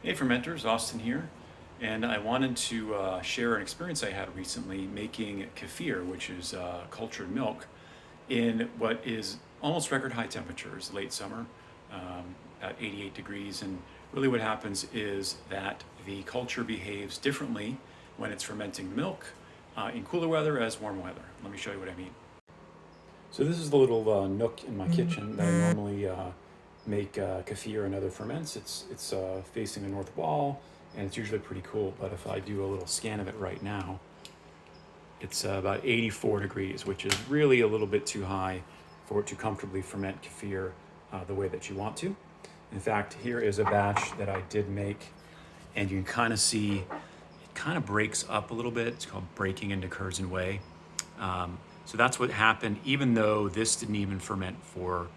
Hey fermenters, Austin here, and I wanted to share an experience I had recently making kefir, which is cultured milk, in what is almost record high temperatures, late summer, at 88 degrees. And really what happens is that the culture behaves differently when it's fermenting milk in cooler weather as warm weather. Let me show you what I mean. So this is the little nook in my kitchen that I normally make kefir and other ferments. It's facing the north wall, and it's usually pretty cool. But if I do a little scan of it right now, it's about 84 degrees, which is really a little bit too high for it to comfortably ferment kefir the way that you want to. In fact, here is a batch that I did make, and you can kind of see it kind of breaks up a little bit. It's called breaking into curds and whey. So that's what happened, even though this didn't even ferment for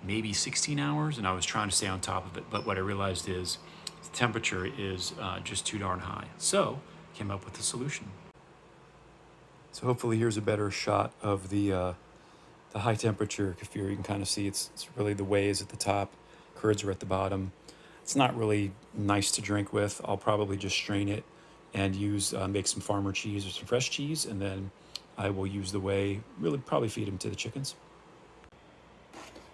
maybe 16 hours, and I was trying to stay on top of it. But what I realized is the temperature is just too darn high. So came up with a solution. So hopefully here's a better shot of the high temperature kefir. You can kind of see it's really the whey is at the top, curds are at the bottom. It's not really nice to drink with. I'll probably just strain it and use make some farmer cheese or some fresh cheese, and then I will use the whey, really probably feed them to the chickens.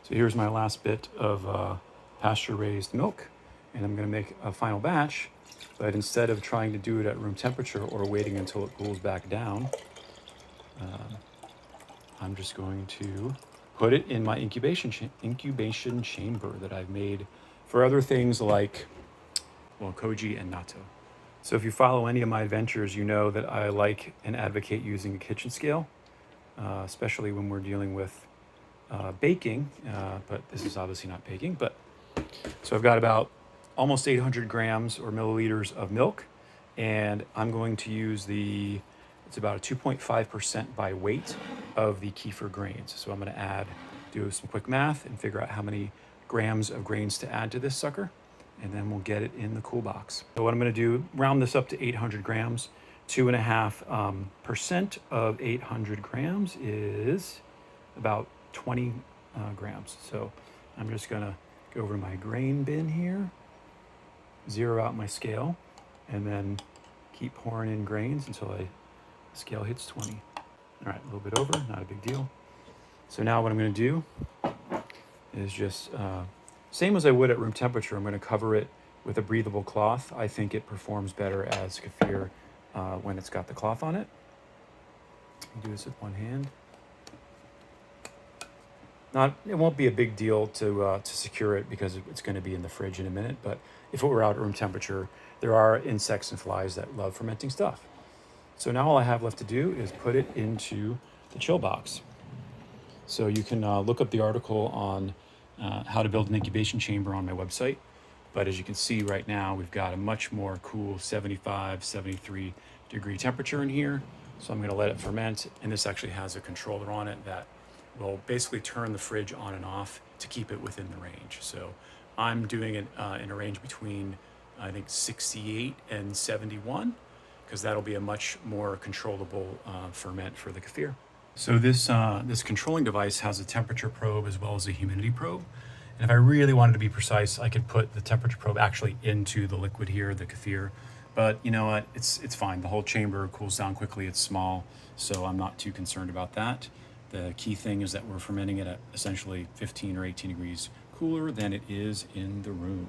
So here's my last bit of pasture-raised milk, and I'm going to make a final batch, but instead of trying to do it at room temperature or waiting until it cools back down, I'm just going to put it in my incubation chamber that I've made for other things like, well, koji and natto. So if you follow any of my adventures, you know that I like and advocate using a kitchen scale, especially when we're dealing with baking, but this is obviously not baking. But so I've got about almost 800 grams or milliliters of milk, and I'm going to use it's about a 2.5% by weight of the kefir grains. So I'm going to do some quick math and figure out how many grams of grains to add to this sucker, and then we'll get it in the cool box. So what I'm going to do, round this up to 800 grams. 2.5% of 800 grams is about 20 grams. So I'm just going to go over to my grain bin here, zero out my scale, and then keep pouring in grains until the scale hits 20. All right, a little bit over, not a big deal. So now what I'm going to do is just same as I would at room temperature. I'm going to cover it with a breathable cloth. I think it performs better as kefir when it's got the cloth on it. I'll do this with one hand. It won't be a big deal to secure it because it's going to be in the fridge in a minute. But if it were out at room temperature, there are insects and flies that love fermenting stuff. So now all I have left to do is put it into the chill box. So you can look up the article on how to build an incubation chamber on my website. But as you can see right now, we've got a much more cool 75, 73 degree temperature in here. So I'm going to let it ferment. And this actually has a controller on it that will basically turn the fridge on and off to keep it within the range. So I'm doing it in a range between, I think, 68 and 71, because that'll be a much more controllable ferment for the kefir. So this controlling device has a temperature probe as well as a humidity probe. And if I really wanted to be precise, I could put the temperature probe actually into the liquid here, the kefir. But you know what, it's fine. The whole chamber cools down quickly, it's small, so I'm not too concerned about that. The key thing is that we're fermenting it at essentially 15 or 18 degrees cooler than it is in the room.